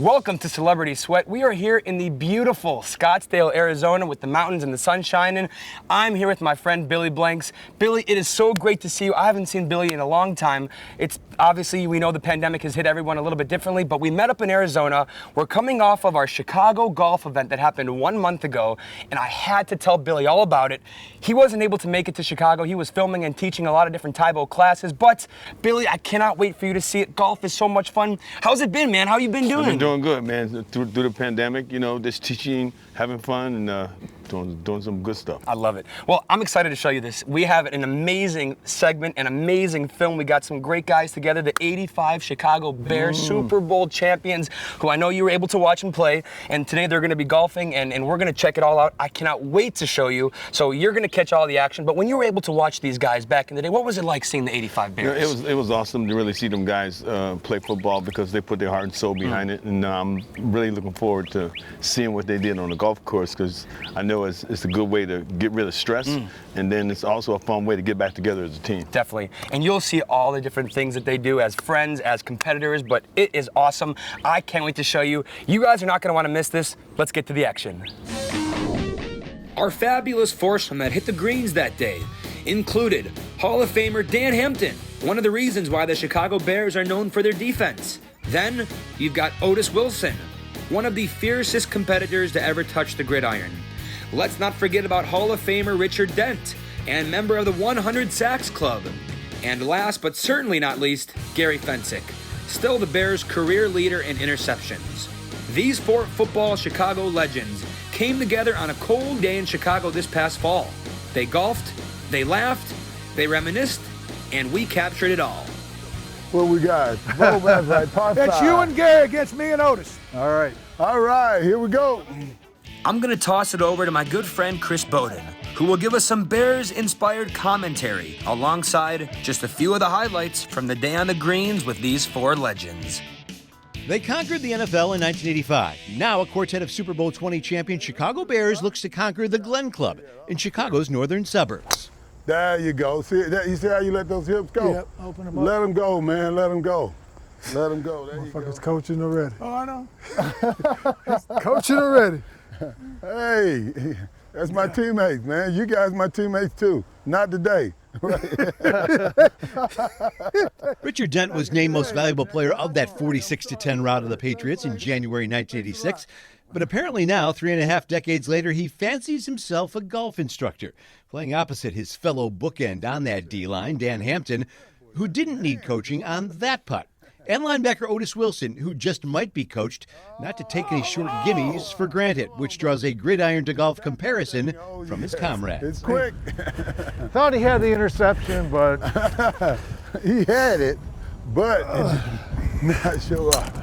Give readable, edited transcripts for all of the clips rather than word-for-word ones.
Welcome to Celebrity Sweat. We are here in the beautiful Scottsdale, Arizona with the mountains and the sun shining. I'm here with my friend Billy Blanks. Billy, it is so great to see you. I haven't seen Billy in a long time. It's obviously, we know the pandemic has hit everyone a little bit differently, but we met up in Arizona. We're coming off of our Chicago golf event that happened 1 month ago, and I had to tell Billy all about it. He wasn't able to make it to Chicago. He was filming and teaching a lot of different Taibo classes, but Billy, I cannot wait for you to see it. Golf is so much fun. How's it been, man? How you been doing? I've been doing good, man. Through the pandemic, you know, just teaching, having fun, and doing some good stuff. I love it. Well, I'm excited to show you this. We have an amazing segment, an amazing film. We got some great guys together, the '85 Chicago Bears Super Bowl champions, who I know you were able to watch and play, and today they're going to be golfing, and we're going to check it all out. I cannot wait to show you. So you're going to catch all the action, but when you were able to watch these guys back in the day, what was it like seeing the '85 Bears? You know, it was awesome to really see them guys play football because they put their heart and soul behind it, and I'm really looking forward to seeing what they did on the golf course because I know it's a good way to get rid of stress, and then it's also a fun way to get back together as a team. Definitely. And you'll see all the different things that they do as friends, as competitors, but it is awesome. I can't wait to show you. You guys are not going to want to miss this. Let's get to the action. Our fabulous foursome that hit the greens that day included Hall of Famer Dan Hampton, one of the reasons why the Chicago Bears are known for their defense. Then you've got Otis Wilson, one of the fiercest competitors to ever touch the gridiron. Let's not forget about Hall of Famer Richard Dent and member of the 100 Sacks Club. And last but certainly not least, Gary Fensick, still the Bears' career leader in interceptions. These four football Chicago legends came together on a cold day in Chicago this past fall. They golfed, they laughed, they reminisced, and we captured it all. What we got? That's you and Gary against me and Otis. All right. All right, here we go. I'm going to toss it over to my good friend Chris Bowden, who will give us some Bears-inspired commentary alongside just a few of the highlights from the day on the greens with these four legends. They conquered the NFL in 1985. Now a quartet of Super Bowl 20 champion Chicago Bears looks to conquer the Glen Club in Chicago's northern suburbs. There you go. See that? You see how you let those hips go? Yep, open them up. Let them go, man. Let them go. Let them go. There you go. Motherfucker's coaching already. Oh, I know. Coaching already. Hey, that's my teammates, man. You guys my teammates too. Not today. Richard Dent was named most valuable player of that 46-10 rout of the Patriots in January 1986. But apparently now, 3.5 decades later, he fancies himself a golf instructor, playing opposite his fellow bookend on that D-line, Dan Hampton, who didn't need coaching on that putt. And linebacker Otis Wilson, who just might be coached not to take any short gimmies for granted, which draws a gridiron to golf comparison from his comrades. It's quick. Thought he had the interception, but He had it, but it's not show up.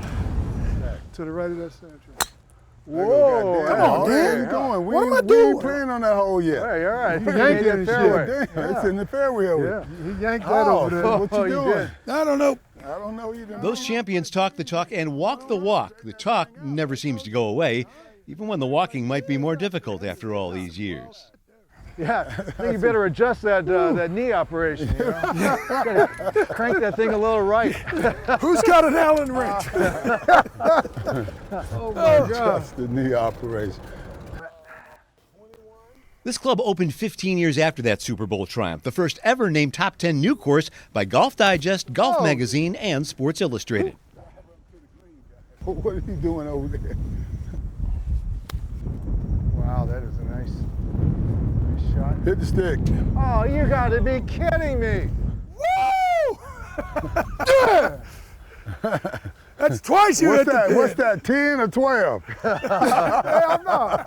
to the right of that center. Whoa, Come on, where Dan. you going? What am I We doing? ain't playing on that hole yet. Hey, all right. He You yanked ain't that getting fairway. shit. Damn, it's in the fairway over Yeah, he yanked that Oh, over there. what you doing? I don't know. I don't know either. Those champions talk the talk and walk the walk. The talk never seems to go away, even when the walking might be more difficult after all these years. Yeah, I think you better adjust that that knee operation. You know? Gotta crank that thing a little right. Who's got an Allen wrench? Oh my God! That's the knee operation. This club opened 15 years after that Super Bowl triumph, the first ever named top 10 new course by Golf Digest, Golf Magazine, and Sports Illustrated. What are you doing over there? Wow, that is a nice shot. Hit the stick. Oh, you got to be kidding me! Woo! That's twice you hit the pin. What's that, 10 or 12? Hell no.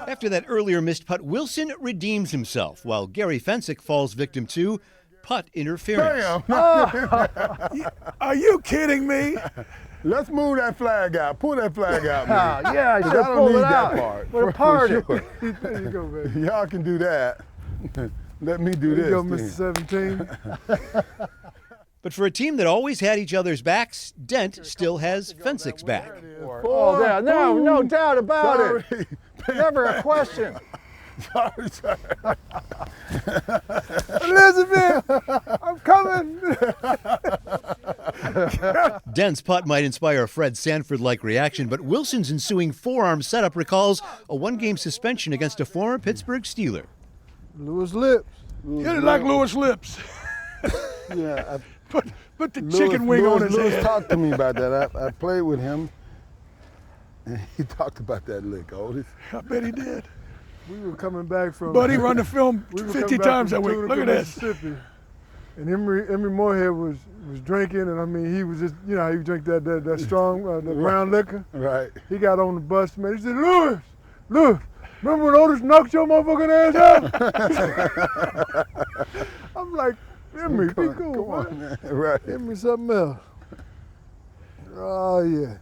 After that earlier missed putt, Wilson redeems himself, while Gary Fensick falls victim to putt interference. Damn. Are you kidding me? Let's move that flag out. Pull that flag out, man. Yeah, I 'Cause should I have don't pulled need it that out. part. Would have for parted. sure. There you go, baby. Y'all can do that. Let me do There you this. go, then. Mr. 17. But for a team that always had each other's backs, Dent still has Fensick's back. Oh, there. No doubt about Sorry. it. Never a question. Sorry, sir. Elizabeth, I'm coming. Dent's putt might inspire a Fred Sanford-like reaction, but Wilson's ensuing forearm setup recalls a one-game suspension against a former Pittsburgh Steeler. Louis Lips. Hit it like Louis Lips. Yeah. Put the chicken wing on his Louis head. talked to me about that. I played with him, and he talked about that lick, Otis. I bet he did. We were coming back from. Buddy run the film we were 50 coming back times that from week. Tunica, Look at this. Mississippi. And Emory Moorhead was drinking, and I mean, he was just, you know, how you drink that strong, the brown liquor. Right. He got on the bus, man. He said, Louis, remember when Otis knocked your motherfucking ass out? I'm like, Emory, be cool, Come on, man. man. Right. Give me something else. Oh, yeah.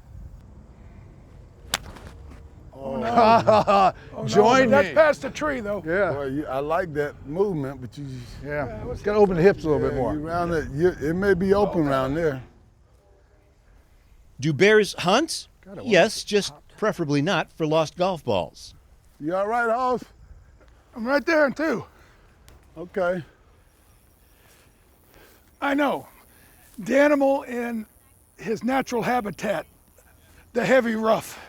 Join That's me. past the tree, though. Yeah. Boy, I like that movement, but you Yeah. Got to open the hips a little bit you more. round it. It may be open around there. Do bears hunt? Yes, just preferably not for lost golf balls. You all right, Hoss? I'm right there, too. Okay. I know. The animal in his natural habitat, the heavy rough.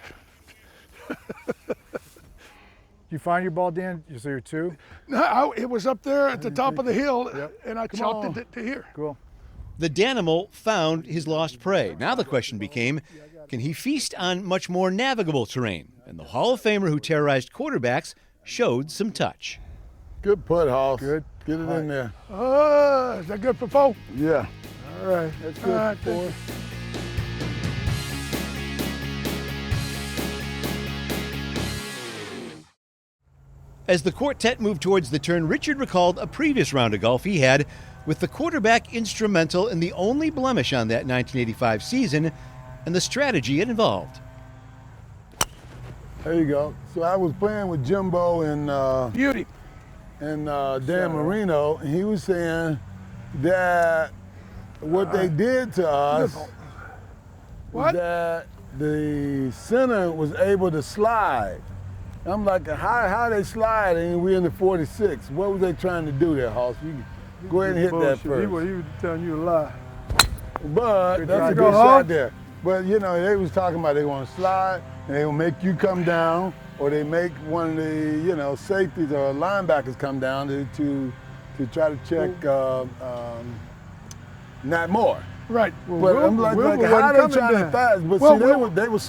You find your ball, Dan? You say you're two? No, it was up there at the top of the hill, and I chopped it to here. Cool. The Danimal found his lost prey. Now the question became, can he feast on much more navigable terrain? And the Hall of Famer who terrorized quarterbacks showed some touch. Good putt, Hoss. Good. Get it in there. Is that good for four? Yeah. All right. That's All good right, for As the quartet moved towards the turn, Richard recalled a previous round of golf he had with the quarterback instrumental in the only blemish on that 1985 season and the strategy it involved. There you go. So I was playing with Jimbo and Beauty. Dan Marino, and he was saying that what they did to us, What? that the center was able to slide. I'm like, how they slide and we're in the 46? What was they trying to do there, Hoss? You go ahead and hit that first. He was telling you a lie. But that's a good shot there. But you know, they was talking about they want to slide and they will make you come down, or they make one of the, you know, safeties or linebackers come down to try to check Nat Moore. Right. But I'm like Wilbur how wasn't they coming trying to down. fast? But Well, see,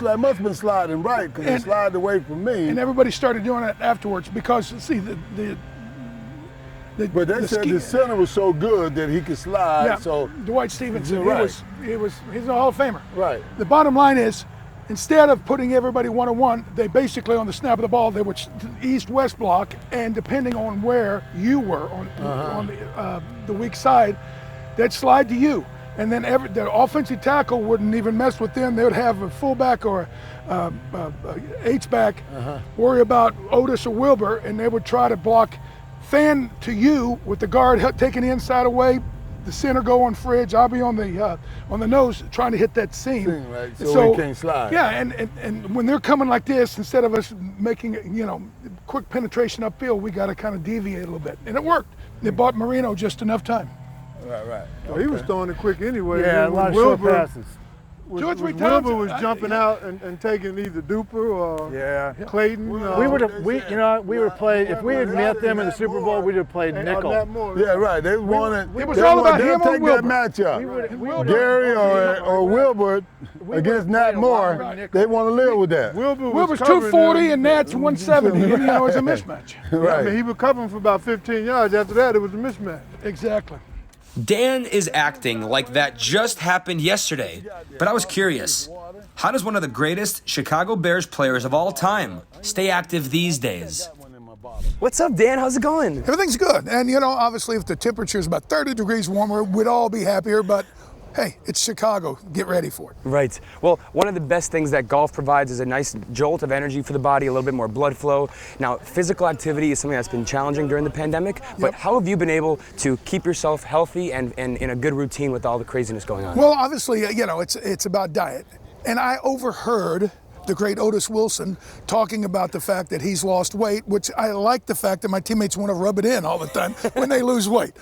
they must have been sliding right because they And- slid away from me. And everybody started doing it afterwards because, see, the But they said the center was so good that he could slide. yeah, So Dwight Stevenson, Right. he's a Hall of Famer. right. The bottom line is, instead of putting everybody one-on-one, they basically, on the snap of the ball, they would east-west block, and depending on where you were on the weak side, they'd slide to you. And then the offensive tackle wouldn't even mess with them. They would have a fullback or a H-back worry about Otis or Wilbur, and they would try to block fan to you with the guard taking the inside away, the center go on Fridge, I'll be on the nose trying to hit that seam. Right. And So we can't slide. Yeah, and when they're coming like this, instead of us making, quick penetration upfield, we got to kind of deviate a little bit. And it worked. They bought Marino just enough time. Right. Well, he was throwing it quick anyway. Yeah, a lot of short passes. Two or three times, Wilbur was jumping out and taking either Duper or Clayton. We would have, we would play, if we had met them in the Super Bowl, we'd have played nickel. Yeah, right. They wanted. It was all about him or take Wilbur. that matchup. Wilbur. Gary or Wilbur against Nat Moore. They want to live with that. Wilbur's 240 and Nat's 170. It's a mismatch. Right. I mean, he was covering for about 15 yards. After that, it was a mismatch. Exactly. Dan is acting like that just happened yesterday, but I was curious. How does one of the greatest Chicago Bears players of all time stay active these days? What's up, Dan? How's it going? Everything's good. And, obviously, if the temperature is about 30 degrees warmer, we'd all be happier. But, hey, it's Chicago. Get ready for it. Right. Well, one of the best things that golf provides is a nice jolt of energy for the body, a little bit more blood flow. Now, physical activity is something that's been challenging during the pandemic, but how have you been able to keep yourself healthy and in a good routine with all the craziness going on? Well, obviously, it's about diet. And I overheard the great Otis Wilson talking about the fact that he's lost weight, which I like the fact that my teammates want to rub it in all the time when they lose weight.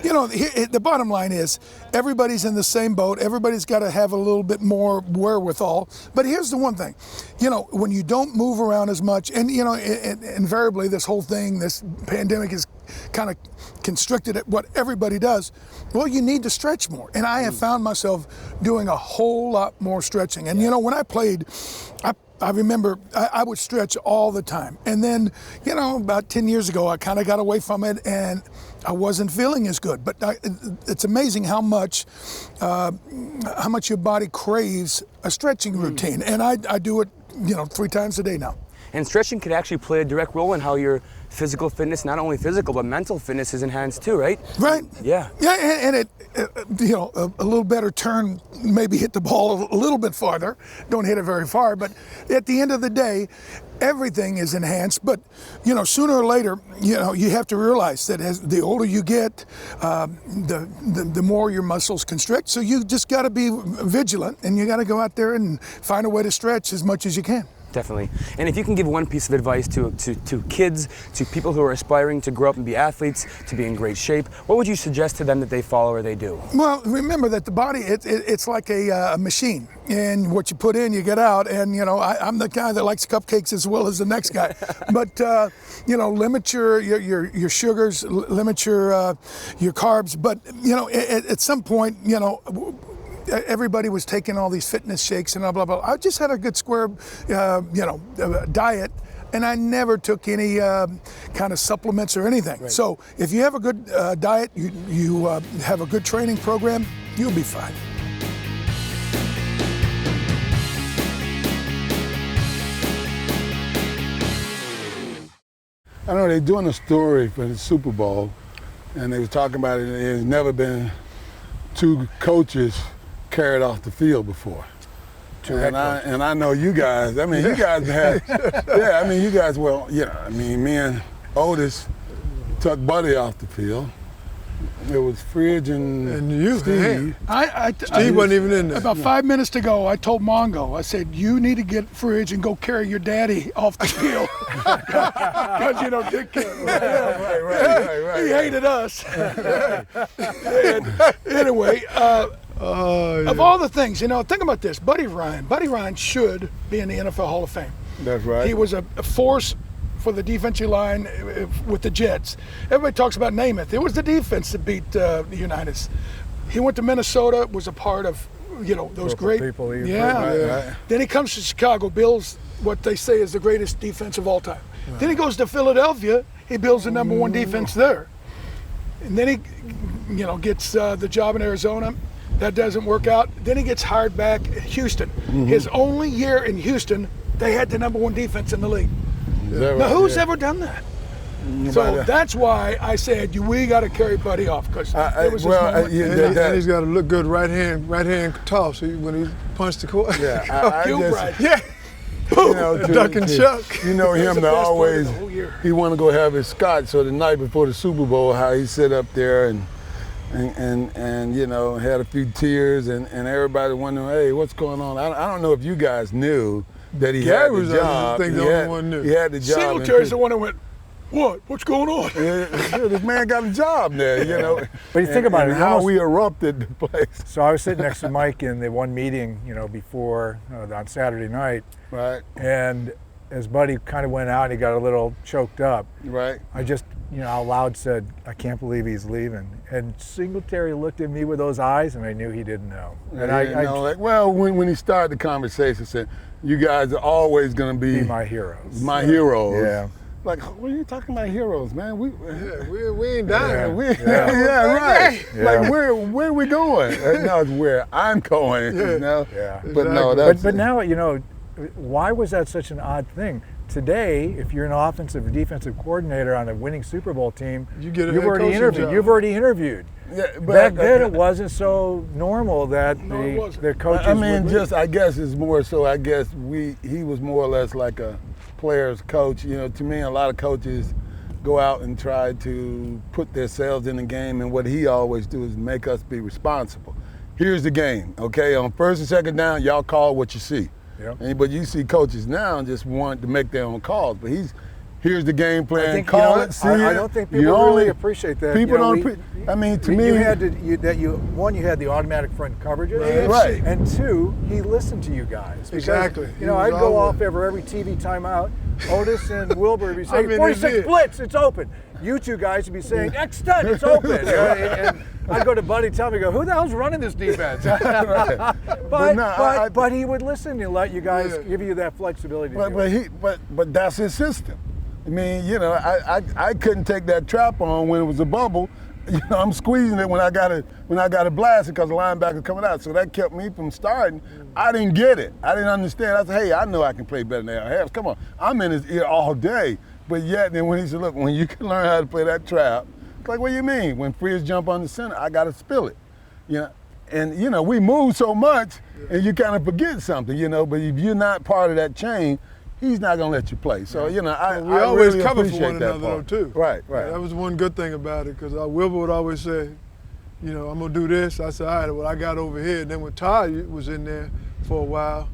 You know, the bottom line is everybody's in the same boat. Everybody's got to have a little bit more wherewithal. But here's the one thing, you know, when you don't move around as much, and you know, invariably this whole thing, this pandemic is kind of constricted at what everybody does. Well, you need to stretch more. And I have found myself doing a whole lot more stretching. And you know, when I played, I remember I would stretch all the time. And then, you know, about 10 years ago, I kind of got away from it and I wasn't feeling as good. But it's amazing how much your body craves a stretching routine. And I do it, you know, 3 times a day now. And stretching could actually play a direct role in how your physical fitness, not only physical, but mental fitness is enhanced too, right? Right. Yeah. Yeah, and it, you know, a little better turn, maybe hit the ball a little bit farther. Don't hit it very far, but at the end of the day, everything is enhanced. But, you know, sooner or later, you know, you have to realize that as the older you get, the more your muscles constrict. So you just got to be vigilant, and you got to go out there and find a way to stretch as much as you can. Definitely. And if you can give one piece of advice to kids, to people who are aspiring to grow up and be athletes, to be in great shape, what would you suggest to them that they follow or they do? Well, remember that the body, it's like a machine. And what you put in, you get out. And, you know, I'm the guy that likes cupcakes as well as the next guy. But, you know, limit your sugars, limit your carbs. But, you know, at some point, you know, everybody was taking all these fitness shakes and blah, blah, blah. I just had a good square, you know, diet, and I never took any kind of supplements or anything. Right. So if you have a good diet, you have a good training program, you'll be fine. I know they're doing a story for the Super Bowl, and they were talking about it. There's never been 2 coaches carried off the field before. And I know you guys, I mean, you guys had, yeah, I mean, you guys, well, yeah, I mean, me and Otis took Buddy off the field. It was Fridge and you, Steve. Steve wasn't even in there. About 5 minutes to go, I told Mongo, I said, you need to get Fridge and go carry your daddy off the field. Because, you know, Dick, Right. he hated us. And anyway, of all the things, you know, think about this. Buddy Ryan should be in the NFL Hall of Fame. That's right. He was a force for the defensive line with the Jets. Everybody talks about Namath. It was the defense that beat the Unitas. He went to Minnesota, was a part of, you know, those great people. Right. Then he comes to Chicago, builds what they say is the greatest defense of all time. Right. Then he goes to Philadelphia. He builds the number 1 defense there. And then he, you know, gets the job in Arizona. That doesn't work out. Then he gets hired back at Houston. Mm-hmm. His only year in Houston, they had the number 1 defense in the league. Now, who's ever done that? So that's why I said we got to carry Buddy off, because it was his moment. And he's got to look good right hand toss when he punched the court. Yeah, yeah. You know, Duck and Chuck. You know him to always, he want to go have his scotch. So the night before the Super Bowl, how he sit up there and you know, had a few tears and everybody wondering, hey, what's going on? I don't know if you guys knew that he had the job. He had the job. Singletary's the one that went, what? What's going on? This man got a job there, you know. But you think about it, how we erupted the place. So I was sitting next to Mike in the one meeting, you know, before on Saturday night. Right. And as Buddy kind of went out, he got a little choked up. Right. I just, you know, out loud said, I can't believe he's leaving. And Singletary looked at me with those eyes, and I knew he didn't know. And when he started the conversation, said, you guys are always going to be my heroes. My heroes. Yeah. Like, what are you talking about heroes, man? We ain't dying. Right. Yeah. Like, where are we going? No, it's where I'm going. Yeah. You know? Yeah. But no, that's but now, you know, why was that such an odd thing? Today, if you're an offensive or defensive coordinator on a winning Super Bowl team, you've already interviewed. You've already interviewed. Yeah, but back then, it wasn't so normal that the coaches. I mean, I guess it's more so. I guess he was more or less like a player's coach. You know, to me, a lot of coaches go out and try to put themselves in the game, and what he always do is make us be responsible. Here's the game, okay? On first and second down, y'all call what you see. Yep. But you see coaches now just want to make their own calls, but here's the game plan, I think, call it, see it. I don't think people You really only- appreciate that. People I mean, to me, you had to, one, you had the automatic front coverages, Right. and two, he listened to you guys. Because, Exactly. You know, He was I'd go always- off every TV timeout. Otis and Wilbur would be I saying, mean, they 46 did. blitz, it's open. You two guys would be saying, X stud, it's open. And I'd go to Buddy, tell me, go, who the hell's running this defense? But he would listen and let you guys give you that flexibility. But that's his system. I mean, you know, I couldn't take that trap on when it was a bubble. You know, I'm squeezing it when I got to blast it because the linebacker's coming out. So that kept me from starting. I didn't get it. I didn't understand. I said, hey, I know I can play better than Al Harris. Come on, I'm in his ear all day. But yet, then when he said, look, when you can learn how to play that trap, it's like, what do you mean? When Frears jump on the center, I got to spill it. You know, and you know, we move so much, and you kind of forget something. You know, but if you're not part of that chain, he's not gonna let you play. So you know, We I always really cover for appreciate one that another though part. too. Right. That was one good thing about it, because Wilbur would always say, you know, I'm gonna do this. I said, all right, well, I got over here. And then when Todd was in there for a while,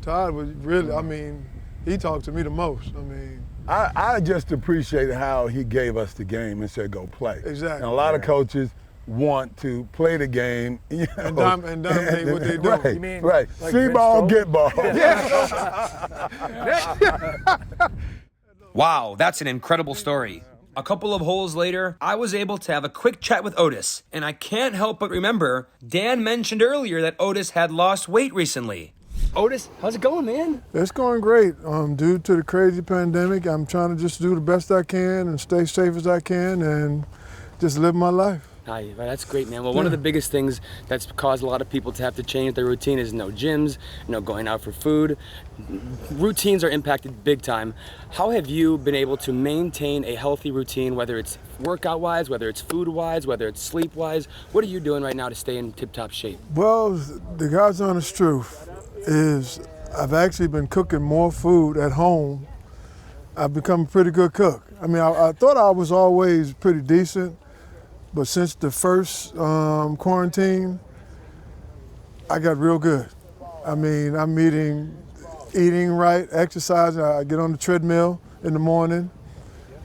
Todd was really, I mean, he talked to me the most. I mean, I just appreciate how he gave us the game and said, go play. Exactly. And a lot of coaches want to play the game, you know, and dominate what they do. Right, You mean right. like See Vince ball, Coleman? get ball. Wow, that's an incredible story. A couple of holes later, I was able to have a quick chat with Otis, and I can't help but remember Dan mentioned earlier that Otis had lost weight recently. Otis, how's it going, man? It's going great. Due to the crazy pandemic, I'm trying to just do the best I can and stay safe as I can and just live my life. Hi, that's great, man. Well, one of the biggest things that's caused a lot of people to have to change their routine is no gyms, no going out for food. Routines are impacted big time. How have you been able to maintain a healthy routine, whether it's workout-wise, whether it's food-wise, whether it's sleep-wise? What are you doing right now to stay in tip-top shape? Well, the God's honest truth is I've actually been cooking more food at home. I've become a pretty good cook. I mean, I thought I was always pretty decent, but since the first quarantine, I got real good. I mean, I'm eating right, exercising. I get on the treadmill in the morning.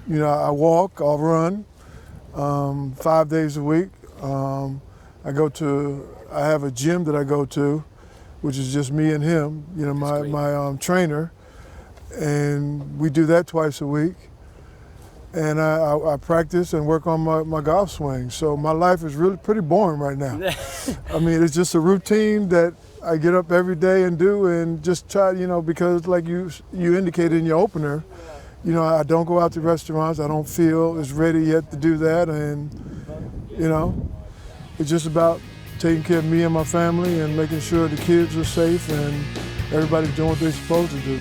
You know, I walk, I'll run 5 days a week. I have a gym that I go to, which is just me and him, you know, my trainer. And we do that twice a week. And I practice and work on my golf swing. So my life is really pretty boring right now. I mean, it's just a routine that I get up every day and do, and just try, you know, because like you indicated in your opener, you know, I don't go out to restaurants. I don't feel as ready yet to do that. And, you know, it's just about taking care of me and my family and making sure the kids are safe and everybody's doing what they're supposed to do.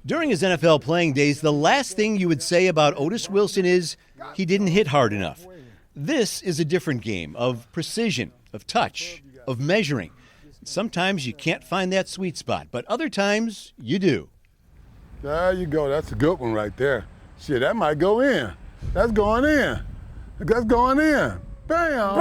During his NFL playing days, the last thing you would say about Otis Wilson is he didn't hit hard enough. This is a different game of precision, of touch, of measuring. Sometimes you can't find that sweet spot, but other times you do. There you go. That's a good one right there. Shit, that might go in. That's going in. That's going in. Bam!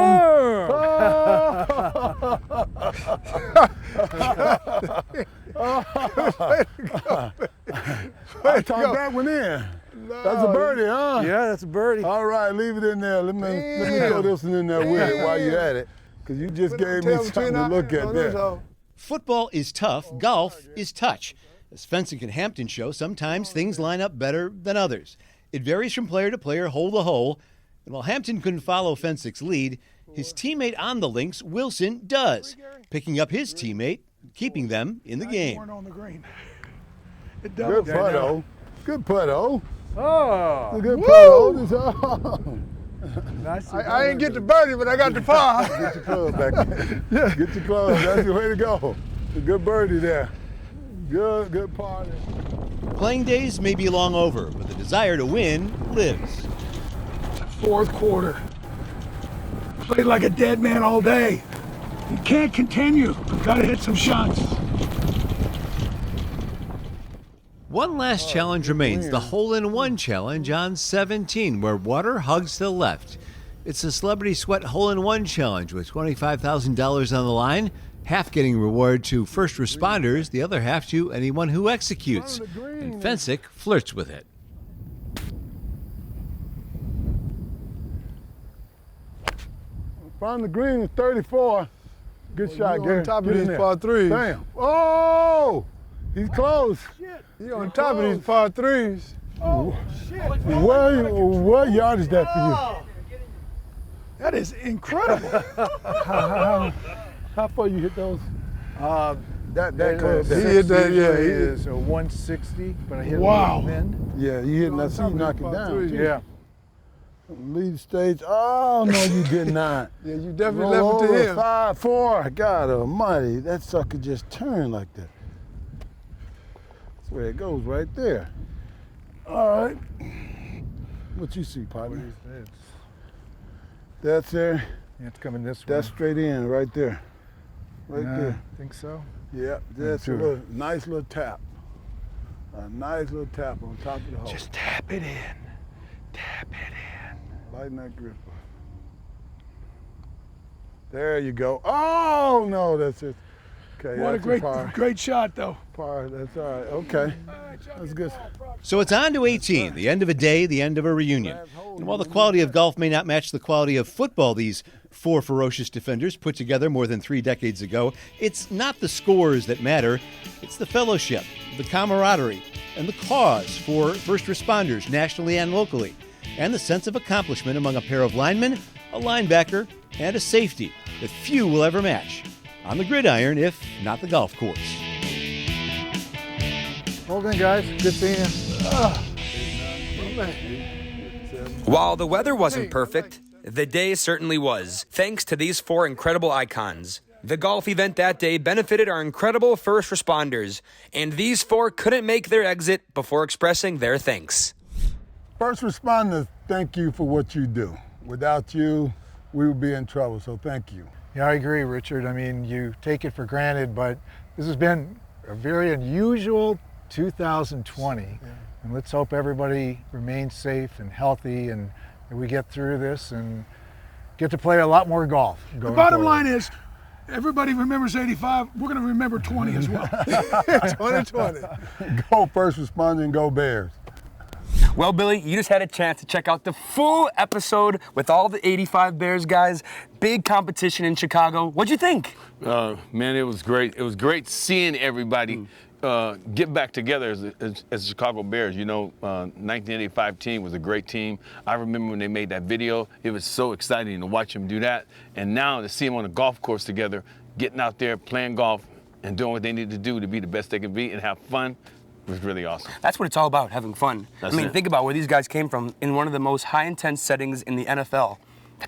I talked that one in. That's a birdie, huh? Yeah, that's a birdie. All right, leave it in there. Let me throw this one in there with it while you're at it, because you just gave me something to look at there. Football is tough, golf is touch. As Fensick and Hampton show, sometimes things line up better than others. It varies from player to player, hole to hole. And while Hampton couldn't follow Fensick's lead, his teammate on the links, Wilson, does, picking up his teammate, keeping them in the game. On the green. Good putt, oh. Good putt, oh. Oh, Good putt, oh. nice. I didn't get the birdie, but I got the par. Get your club back there. Get your club. That's the way to go. A good birdie there. Good par there. Playing days may be long over, but the desire to win lives. Fourth quarter. Played like a dead man all day. You can't continue. Gotta hit some shots. One last challenge remains, the hole-in-one challenge on 17, where water hugs to the left. It's the Celebrity Sweat Hole-in-One challenge with $25,000 on the line. half getting reward to first responders, the other half to anyone who executes. And Fensick flirts with it. From the green is 34. Good shot, Gary. On top of these par threes. Bam. Oh, he's close. He on top of these par threes. What yard is that for you? That is incredible. How far you hit those? That He hit that, yeah. He is a 160, but I hit Wow. it wind. Yeah, you hit that, so you knock it down. Too. Yeah. Lead stage. Oh, no, you did not. Yeah, you definitely Roll left it to over, him. 5-4. God almighty, that sucker just turned like that. That's where it goes, right there. All right. What you see, partner? That's there. You have to come in this way. That's straight in, right there. Right there. I think so. Yeah, that's a Two. little, nice little tap. A nice little tap on top of the hole. Just tap it in. Tap it in. Lighten that grip. There you go. Oh, no, that's it. Okay, What a that's great shot, though. par. That's all right. Okay. That's good. So it's on to 18, the end of a day, the end of a reunion. And while the quality of golf may not match the quality of football these four ferocious defenders put together more than 3 decades ago, it's not the scores that matter. It's the fellowship, the camaraderie, and the cause for first responders nationally and locally, and the sense of accomplishment among a pair of linemen, a linebacker, and a safety that few will ever match on the gridiron, if not the golf course. Hold in, guys. Good seeing you. While the weather wasn't perfect, the day certainly was, thanks to these 4 incredible icons. The golf event that day benefited our incredible first responders, and these 4 couldn't make their exit before expressing their thanks. First responders, thank you for what you do. Without you, we would be in trouble, so thank you. Yeah, I agree, Richard. I mean, you take it for granted, but this has been a very unusual 2020. And let's hope everybody remains safe and healthy and that we get through this and get to play a lot more golf. The bottom line is, everybody remembers 85. We're going to remember 20 as well. 2020. Go first responder and go Bears. Well, Billy, you just had a chance to check out the full episode with all the 85 Bears guys. Big competition in Chicago. What'd you think? Man, it was great. It was great seeing everybody get back together as the Chicago Bears. You know, 1985 team was a great team. I remember when they made that video. It was so exciting to watch them do that. And now to see them on the golf course together, getting out there, playing golf, and doing what they need to do to be the best they can be and have fun, was really awesome. That's what it's all about, having fun. That's I mean, it. think about where these guys came from in one of the most high-intense settings in the NFL.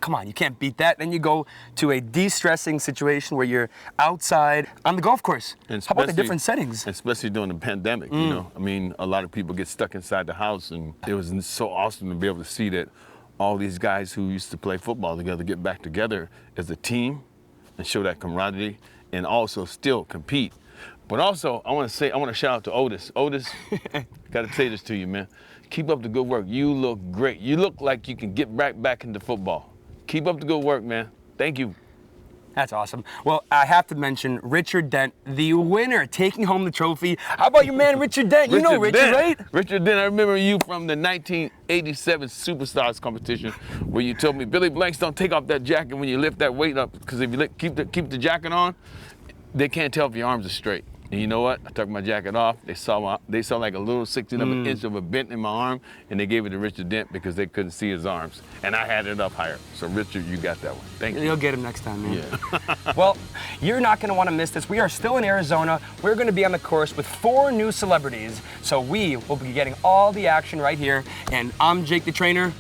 Come on, you can't beat that. Then you go to a de-stressing situation where you're outside on the golf course. And How about the different settings? Especially during the pandemic, you know. I mean, a lot of people get stuck inside the house, and it was so awesome to be able to see that all these guys who used to play football together get back together as a team and show that camaraderie and also still compete. But also, I want to shout out to Otis. Otis, got to say this to you, man. Keep up the good work. You look great. You look like you can get right back into football. Keep up the good work, man. Thank you. That's awesome. Well, I have to mention Richard Dent, the winner, taking home the trophy. How about your man, Richard Dent? You know Richard, right? Richard Dent, I remember you from the 1987 Superstars competition where you told me, Billy Blanks, don't take off that jacket when you lift that weight up, because if you keep the jacket on, they can't tell if your arms are straight. And you know what? I took my jacket off. They saw like a little 16th of an inch of a bent in my arm, and they gave it to Richard Dent because they couldn't see his arms. And I had it up higher. So Richard, you got that one. Thank you. You'll get him next time, man. Yeah. Well, you're not going to want to miss this. We are still in Arizona. We're going to be on the course with 4 new celebrities. So we will be getting all the action right here. And I'm Jake the trainer.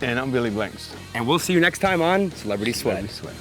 And I'm Billy Blanks. And we'll see you next time on Celebrity Sweat. Sweat.